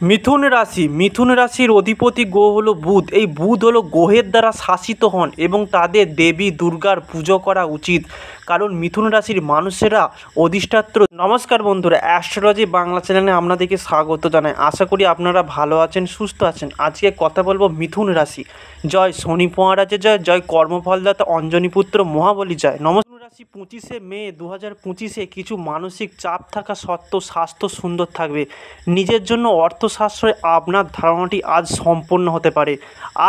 মিথুন রাশির অধিপতি গ্রহ হলো বুধ। এই বুধ হলো গ্রহের দ্বারা শাসিত হন এবং তাদের দেবী দুর্গার পুজো করা উচিত, কারণ মিথুন রাশির মানুষেরা অধিষ্ঠাত্র। নমস্কার বন্ধুরা, অ্যাস্ট্রোলজি বাংলা চ্যানেলে আপনাদেরকে স্বাগত জানাই। আশা করি আপনারা ভালো আছেন, সুস্থ আছেন। আজকে কথা বলবো মিথুন রাশি। জয় শনি মহারাজে জয়, জয় কর্মফলদাতা অঞ্জনীপুত্র মহাবলী জয়। নমস্কার। রাশি 25শে মে 2025 কিছু মানসিক চাপ থাকা সত্ত্বেও স্বাস্থ্য সুন্দর থাকবে। নিজের জন্য অর্থ সাশ্রয় আপনার ধারণাটি আজ সম্পন্ন হতে পারে।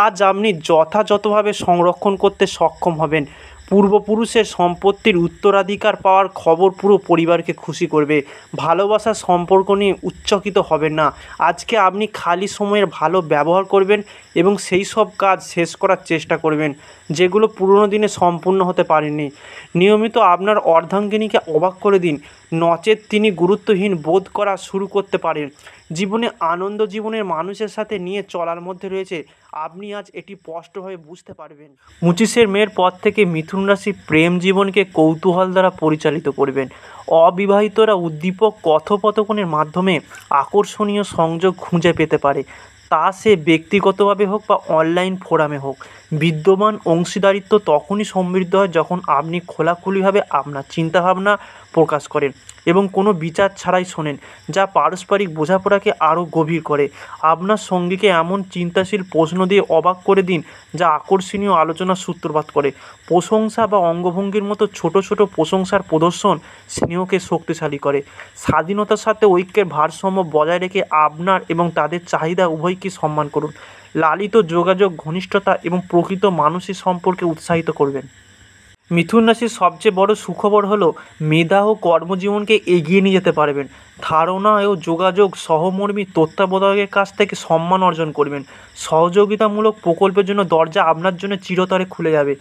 আজ আপনি যথাযথভাবে সংরক্ষণ করতে সক্ষম হবেন। পূর্বপুরুষের সম্পত্তির উত্তরাধিকার পাওয়ার খবর পুরো পরিবারকে খুশি করবে। ভালোবাসার সম্পর্ক নিয়ে উচ্চকিত হবেন না। আজকে আপনি খালি সময়ের ভালো ব্যবহার করবেন এবং সেই সব কাজ শেষ করার চেষ্টা করবেন যেগুলো পুরনো দিনে সম্পূর্ণ হতে পারেনি। নিয়মিত আপনার অর্ধাঙ্গিনীকে অবাক করে দিন, নচেত তিনি গুরুত্বহীন বোধ করা শুরু করতে পারেন। জীবনে আনন্দ জীবনের মানুষের সাথে নিয়ে চলার মধ্যে রয়েছে, আপনি আজ এটি স্পষ্টভাবে বুঝতে পারবেন। 25শে মের পর থেকে মিথুন রাশি প্রেম জীবনকে কৌতূহল দ্বারা পরিচালিত করবেন। অবিবাহিতরা উদ্দীপক কথোপকথনের মাধ্যমে আকর্ষণীয় সংযোগ খুঁজে পেতে পারে, তা সে ব্যক্তিগতভাবে হোক বা অনলাইন ফোরামে হোক। বিদ্যমান অংশীদারিত্ব তখনই সমৃদ্ধ হয় যখন আপনি খোলাখুলিভাবে আপনার চিন্তাভাবনা প্রকাশ করেন এবং কোনো বিচার ছাড়াই শোনেন, যা পারস্পরিক বোঝাপড়াকে আরও গভীর করে। আপনার সঙ্গীকে এমন চিন্তাশীল প্রশ্ন দিয়ে অবাক করে দিন যা আকর্ষণীয় আলোচনার সূত্রপাত করে। প্রশংসা বা অঙ্গভঙ্গির মতো ছোট ছোট প্রশংসার প্রদর্শন স্নেহকে শক্তিশালী করে। স্বাধীনতার সাথে ঐক্যের ভারসাম্য বজায় রেখে আপনার এবং তাদের চাহিদা উভয়কে সম্মান করুন। লালিত যোগাযোগ ঘনিষ্ঠতা এবং প্রকৃত মানসিক সম্পর্কে উৎসাহিত করবেন। মিথুন রাশির সবচেয়ে বড় সুখবর হলো মেধা ও কর্মজীবনকে এগিয়ে নিয়ে যেতে পারবেন। ধারণা ও যোগাযোগ সহমর্মী তত্ত্বাবধায়কের কাছ থেকে সম্মান অর্জন করবেন। সহযোগিতামূলক প্রকল্পের জন্য দরজা আপনার জন্য চিরতরে খুলে যাবে।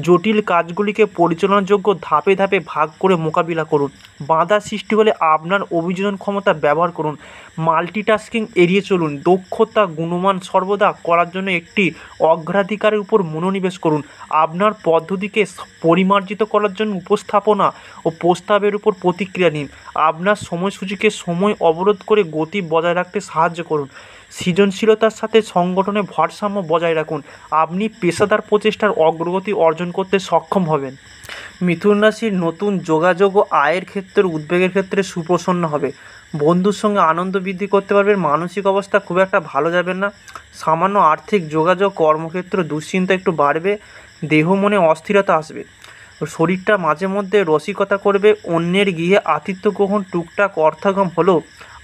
জটিল কাজগুলিকে পরিচালনাযোগ্য ধাপে ধাপে ভাগ করে মোকাবিলা করুন। বাধা সৃষ্টি হলে আপনার অভিযোজন ক্ষমতা ব্যবহার করুন। মাল্টিটাস্কিং এড়িয়ে চলুন। দক্ষতা গুণমান সর্বদা করার জন্য একটি অগ্রাধিকারের উপর মনোনিবেশ করুন। আপনার পদ্ধতিকে পরিমার্জিত করার জন্য উপস্থাপনা ও প্রস্তাবের উপর প্রতিক্রিয়া নিন। আপনার সময়সূচিকে সময় অবরোধ করে গতি বজায় রাখতে সাহায্য করুন। সৃজনশীলতার সাথে সংগঠনে ভারসাম্য বজায় রাখুন। আপনি পেশাদার প্রচেষ্টার অগ্রগতি অর্জন করতে সক্ষম হবেন। মিথুন রাশির নতুন যোগাযোগ ও আয়ের ক্ষেত্রে উদ্বেগের ক্ষেত্রে সুপ্রসন্ন হবে। বন্ধুর সঙ্গে আনন্দ বৃদ্ধি করতে পারবেন। মানসিক অবস্থা খুব একটা ভালো যাবেন না। সামান্য আর্থিক যোগাযোগ কর্মক্ষেত্রে দুশ্চিন্তা একটু বাড়বে। দেহ মনে অস্থিরতা আসবে। শরীরটা মাঝে মধ্যে রসিকতা করবে। অন্যের গৃহে আতিথ্য গ্রহণ টুকটাক অর্থাগম হলেও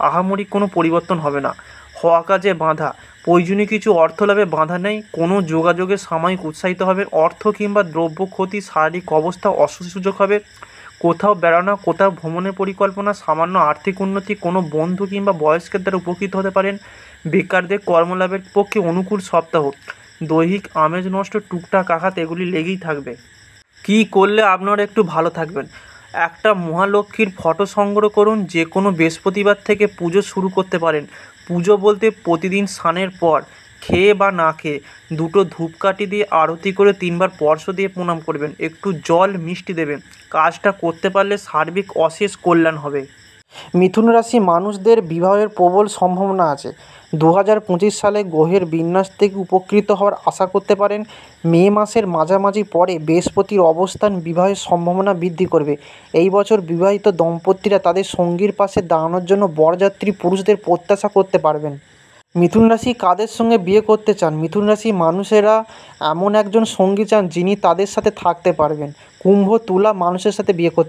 আহামরি কোনো পরিবর্তন হবে না। হওয়া কাজে বাধা, প্রয়োজনীয় কিছু অর্থ লাভে বাধা নেই। কোনো যোগাযোগে সাময়িক উৎসাহিত হবে। অর্থ কিংবা দ্রব্য ক্ষতি, শারীরিক অবস্থা অস্বস্তি সুযোগ হবে। কোথাও বেড়ানো, কোথাও ভ্রমণের পরিকল্পনা, সামান্য আর্থিক উন্নতি, কোনো বন্ধু কিংবা বয়স্কের দ্বারা উপকৃত হতে পারেন। বেকারদের কর্মলাভের পক্ষে অনুকূল সপ্তাহ। দৈহিক আমেজ নষ্ট, টুকটাক আঘাত এগুলি লেগেই থাকবে। কী করলে আপনারা একটু ভালো থাকবেন? একটা মহালক্ষ্মীর ফটো সংগ্রহ করুন। যে কোনো বৃহস্পতিবার থেকে পুজো শুরু করতে পারেন। পুজো বলতে প্রতিদিন স্নানের পর খেয়ে বা না খেয়ে দুটো ধূপকাঠি দিয়ে আরতি করে 3বার স্পর্শ দিয়ে প্রণাম করবেন। একটু জল মিষ্টি দেবেন। কাজটা করতে পারলে সার্বিক অশেষ কল্যাণ হবে। মিথুন রাশি মানুষদের বিবাহের প্রবল সম্ভাবনা আছে। 2025 সালে গ্রহের বিন্যাস থেকে উপকৃত হওয়ার আশা করতে পারেন। মে মাসের মাঝামাঝি পরে বৃহস্পতির অবস্থান বিবাহের সম্ভাবনা বৃদ্ধি করবে। এই বছর বিবাহিত দম্পতিরা তাদের সঙ্গীর পাশে দাঁড়ানোর জন্য বরযাত্রী পুরুষদের প্রত্যাশা করতে পারবেন। মিথুন রাশি কাদের সঙ্গে বিয়ে করতে চান? মিথুন রাশি মানুষেরা এমন একজন সঙ্গী চান যিনি তাদের সাথে থাকতে পারবেন। কুম্ভ তুলা মানুষের সাথে বিয়ে করতে